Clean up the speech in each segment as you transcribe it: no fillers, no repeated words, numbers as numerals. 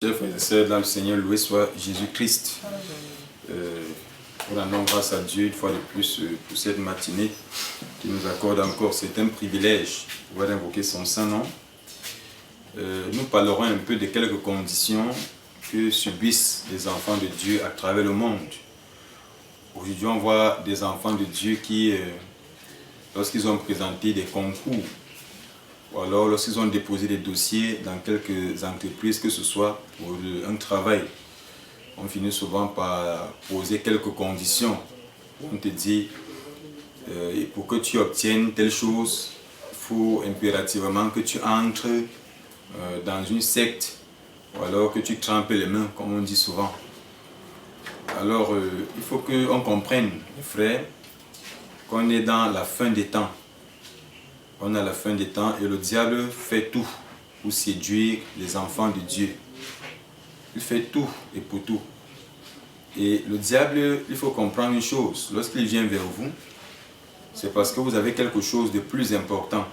Chers frères et sœurs, dans le Seigneur, loué soit Jésus-Christ. Rendons grâce à Dieu une fois de plus pour cette matinée qui nous accorde encore. C'est un privilège de pouvoir invoquer son saint nom. Nous parlerons un peu de quelques conditions que subissent les enfants de Dieu à travers le monde. Aujourd'hui, on voit des enfants de Dieu qui, lorsqu'ils ont présenté des concours, ou alors lorsqu'ils ont déposé des dossiers dans quelques entreprises, que ce soit pour un travail, on finit souvent par poser quelques conditions. On te dit, pour que tu obtiennes telle chose, il faut impérativement que tu entres dans une secte, ou alors que tu trempes les mains, comme on dit souvent. Alors, il faut qu'on comprenne, mes frères, qu'on est dans la fin des temps. On est à la fin des temps et le diable fait tout pour séduire les enfants de Dieu. Il fait tout et pour tout. Et le diable, il faut comprendre une chose. Lorsqu'il vient vers vous, c'est parce que vous avez quelque chose de plus important.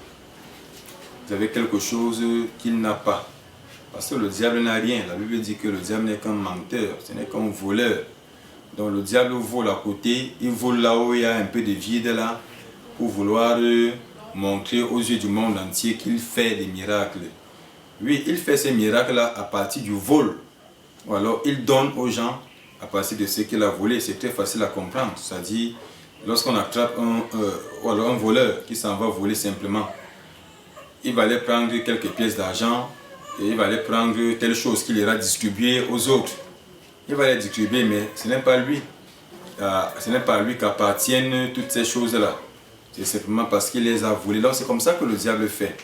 Vous avez quelque chose qu'il n'a pas. Parce que le diable n'a rien. La Bible dit que le diable n'est qu'un menteur, ce n'est qu'un voleur. Donc le diable vole à côté, il vole là où il y a un peu de vide là, pour vouloir montrer aux yeux du monde entier qu'il fait des miracles. Oui, il fait ces miracles-là à partir du vol. Ou alors il donne aux gens à partir de ce qu'il a volé. C'est très facile à comprendre. C'est-à-dire, lorsqu'on attrape un voleur qui s'en va voler simplement, il va aller prendre quelques pièces d'argent et il va aller prendre telle chose qu'il ira distribuer aux autres. Il va les distribuer, mais ce n'est pas lui. Ce n'est pas lui qu'appartiennent toutes ces choses-là. C'est simplement parce qu'il les a volées. Donc c'est comme ça que le diable fait.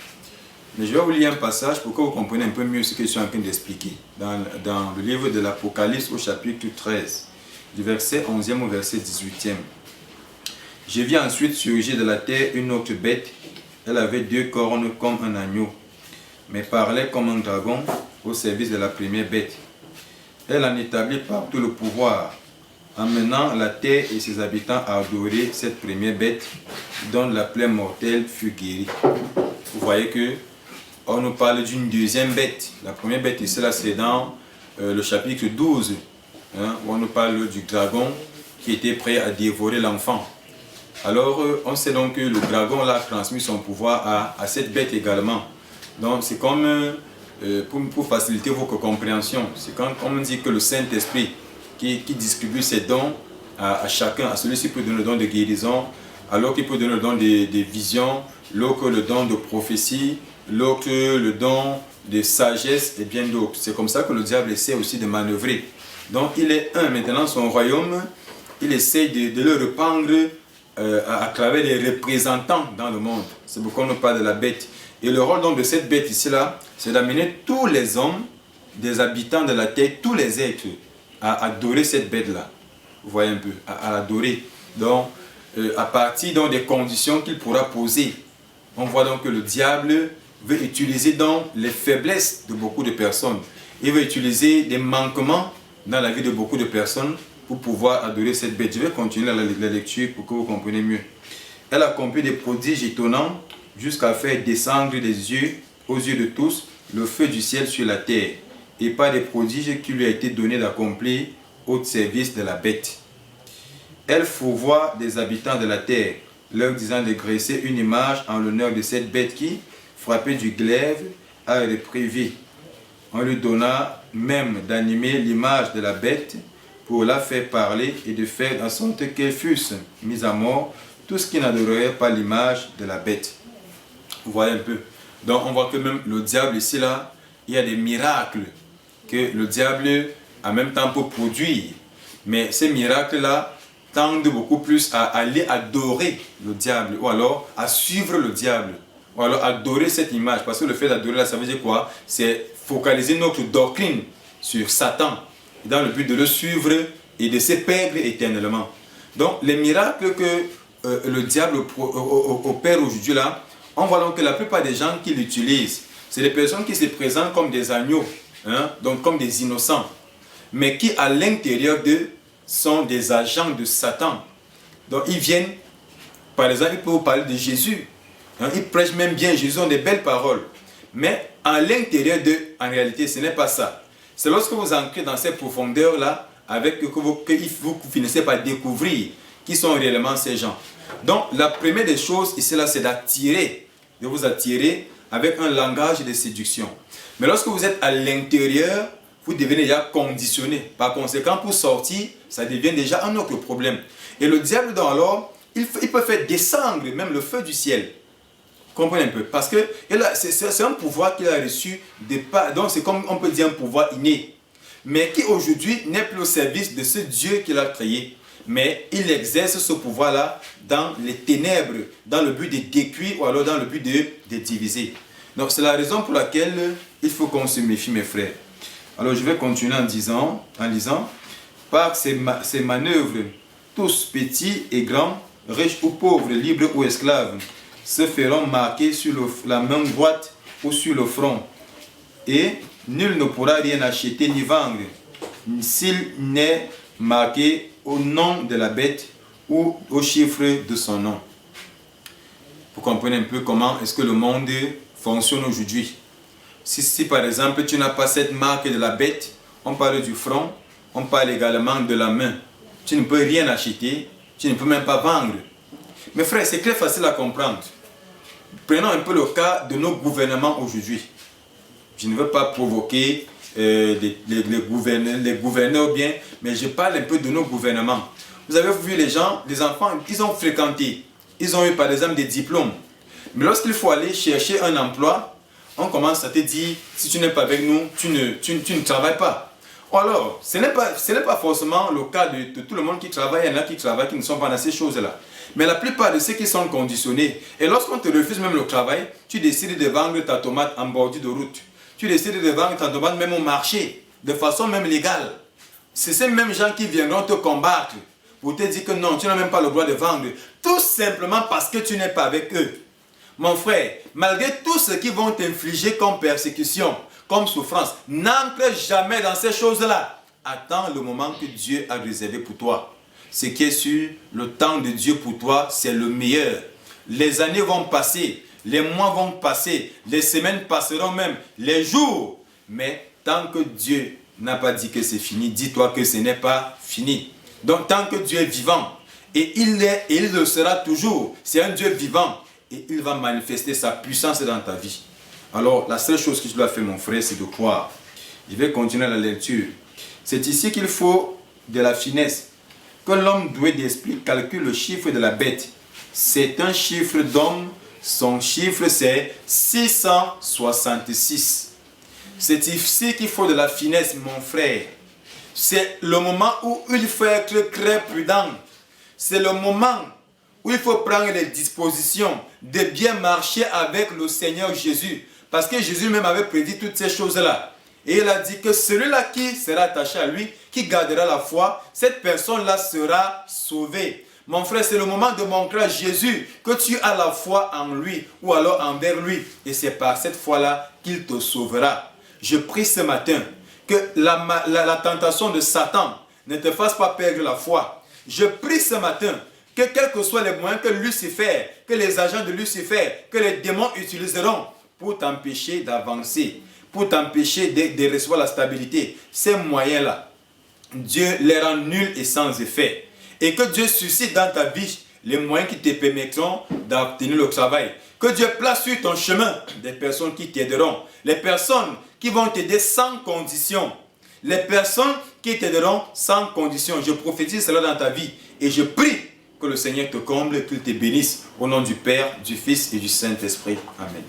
Mais je vais vous lire un passage pour que vous compreniez un peu mieux ce que je suis en train d'expliquer. Dans le livre de l'Apocalypse au chapitre 13, du verset 11e au verset 18e. Je vis ensuite surgir de la terre une autre bête. Elle avait 2 cornes comme un agneau, mais parlait comme un dragon au service de la première bête. Elle en établit partout le pouvoir, emmenant la terre et ses habitants à adorer cette première bête dont la plaie mortelle fut guérie. Vous voyez que on nous parle d'une deuxième bête. La première bête ici, là, c'est dans le chapitre 12, où on nous parle du dragon qui était prêt à dévorer l'enfant. Alors, on sait donc que le dragon là, a transmis son pouvoir à cette bête également. Donc, c'est comme, pour faciliter votre compréhension, c'est quand on dit que le Saint-Esprit qui distribue ses dons à chacun, à celui-ci peut donner le don de guérison, alors qu'il peut donner le don de vision, l'autre le don de prophétie, l'autre le don de sagesse et bien d'autres. C'est comme ça que le diable essaie aussi de manœuvrer. Donc il est maintenant son royaume, il essaie de le répandre à travers les représentants dans le monde. C'est pourquoi on nous parle de la bête. Et le rôle donc de cette bête ici-là, c'est d'amener tous les hommes, des habitants de la terre, tous les êtres, à adorer cette bête-là. Vous voyez un peu, à l'adorer. Donc, à partir donc, des conditions qu'il pourra poser. On voit donc que le diable veut utiliser donc les faiblesses de beaucoup de personnes. Il veut utiliser des manquements dans la vie de beaucoup de personnes pour pouvoir adorer cette bête. Je vais continuer la lecture pour que vous compreniez mieux. Elle accomplit des prodiges étonnants jusqu'à faire descendre aux yeux de tous le feu du ciel sur la terre, et par des prodiges qui lui a été donné d'accomplir au service de la bête. Elle fourvoie des habitants de la terre, leur disant de graisser une image en l'honneur de cette bête qui, frappée du glaive, a réprévé. On lui donna même d'animer l'image de la bête pour la faire parler et de faire en sorte qu'elle fût mise à mort tous qui n'adoreraient pas l'image de la bête. Vous voyez un peu. Donc on voit que même le diable ici là, il y a des miracles que le diable en même temps peut produire. Mais ces miracles là tendent beaucoup plus à aller adorer le diable, ou alors à suivre le diable, ou alors adorer cette image. Parce que le fait d'adorer là, ça veut dire quoi? C'est focaliser notre doctrine sur Satan, dans le but de le suivre et de se perdre éternellement. Donc les miracles que le diable opère aujourd'hui là, on voit donc que la plupart des gens qui l'utilisent, c'est des personnes qui se présentent comme des agneaux, donc comme des innocents, mais qui à l'intérieur d'eux sont des agents de Satan. Donc ils viennent, par exemple, ils peuvent vous parler de Jésus. Ils prêchent même bien Jésus, ont des belles paroles. Mais à l'intérieur d'eux, en réalité, ce n'est pas ça. C'est lorsque vous entrez dans ces profondeurs-là, que vous finissez par découvrir qui sont réellement ces gens. Donc, la première des choses ici, là, c'est de vous attirer avec un langage de séduction. Mais lorsque vous êtes à l'intérieur, vous devenez déjà conditionné. Par conséquent, pour sortir, ça devient déjà un autre problème. Et le diable, donc, alors, il peut faire descendre même le feu du ciel. Comprenez un peu. Parce que c'est un pouvoir qu'il a reçu donc c'est comme on peut dire un pouvoir inné. Mais qui aujourd'hui n'est plus au service de ce Dieu qu'il a créé. Mais il exerce ce pouvoir-là dans les ténèbres, dans le but de détruire ou alors dans le but de diviser. Donc c'est la raison pour laquelle il faut qu'on se méfie, mes frères. Alors je vais continuer en lisant. Par ces manœuvres, tous petits et grands, riches ou pauvres, libres ou esclaves, se feront marquer sur la main droite ou sur le front. Et nul ne pourra rien acheter ni vendre s'il n'est marqué au nom de la bête ou au chiffre de son nom. Vous comprenez un peu comment est-ce que le monde fonctionne aujourd'hui. Si par exemple tu n'as pas cette marque de la bête, on parle du front, on parle également de la main. Tu ne peux rien acheter, tu ne peux même pas vendre. Mes frères, c'est très facile à comprendre. Prenons un peu le cas de nos gouvernements aujourd'hui. Je ne veux pas provoquer les gouverneurs bien, mais je parle un peu de nos gouvernements. Vous avez vu les enfants, ils ont fréquenté, ils ont eu par exemple des diplômes. Mais lorsqu'il faut aller chercher un emploi, on commence à te dire, si tu n'es pas avec nous, tu ne travailles pas. Ou alors, ce n'est pas forcément le cas de tout le monde qui travaille. Il y en a qui travaillent, qui ne sont pas dans ces choses-là. Mais la plupart de ceux qui sont conditionnés, et lorsqu'on te refuse même le travail, tu décides de vendre ta tomate en bordure de route. Tu décides de vendre ta tomate même au marché, de façon même légale. C'est ces mêmes gens qui viendront te combattre pour te dire que non, tu n'as même pas le droit de vendre. Tout simplement parce que tu n'es pas avec eux. Mon frère, malgré tout ce qu'ils vont t'infliger comme persécution, comme souffrance, n'entre jamais dans ces choses-là. Attends le moment que Dieu a réservé pour toi. Ce qui est sûr, le temps de Dieu pour toi, c'est le meilleur. Les années vont passer, les mois vont passer, les semaines passeront même, les jours. Mais tant que Dieu n'a pas dit que c'est fini, dis-toi que ce n'est pas fini. Donc tant que Dieu est vivant, et il le sera toujours, c'est un Dieu vivant, et il va manifester sa puissance dans ta vie. Alors la seule chose que tu dois faire, mon frère, c'est de croire. Je vais continuer la lecture. C'est ici qu'il faut de la finesse. Que l'homme doué d'esprit calcule le chiffre de la bête. C'est un chiffre d'homme. Son chiffre, c'est 666. C'est ici qu'il faut de la finesse, mon frère. C'est le moment où il faut être très prudent. C'est le moment où il faut prendre les dispositions de bien marcher avec le Seigneur Jésus. Parce que Jésus même avait prédit toutes ces choses-là. Et il a dit que celui-là qui sera attaché à lui, qui gardera la foi, cette personne-là sera sauvée. Mon frère, c'est le moment de montrer à Jésus que tu as la foi en lui ou alors envers lui. Et c'est par cette foi-là qu'il te sauvera. Je prie ce matin que la tentation de Satan ne te fasse pas perdre la foi. Je prie ce matin que quels que soient les moyens que Lucifer, que les agents de Lucifer, que les démons utiliseront pour t'empêcher d'avancer, pour t'empêcher de recevoir la stabilité, ces moyens-là, Dieu les rend nuls et sans effet. Et que Dieu suscite dans ta vie les moyens qui te permettront d'obtenir le travail. Que Dieu place sur ton chemin des personnes qui t'aideront. Les personnes qui vont t'aider sans condition. Les personnes qui t'aideront sans condition. Je prophétise cela dans ta vie. Et je prie que le Seigneur te comble, qu'il te bénisse. Au nom du Père, du Fils et du Saint-Esprit. Amen.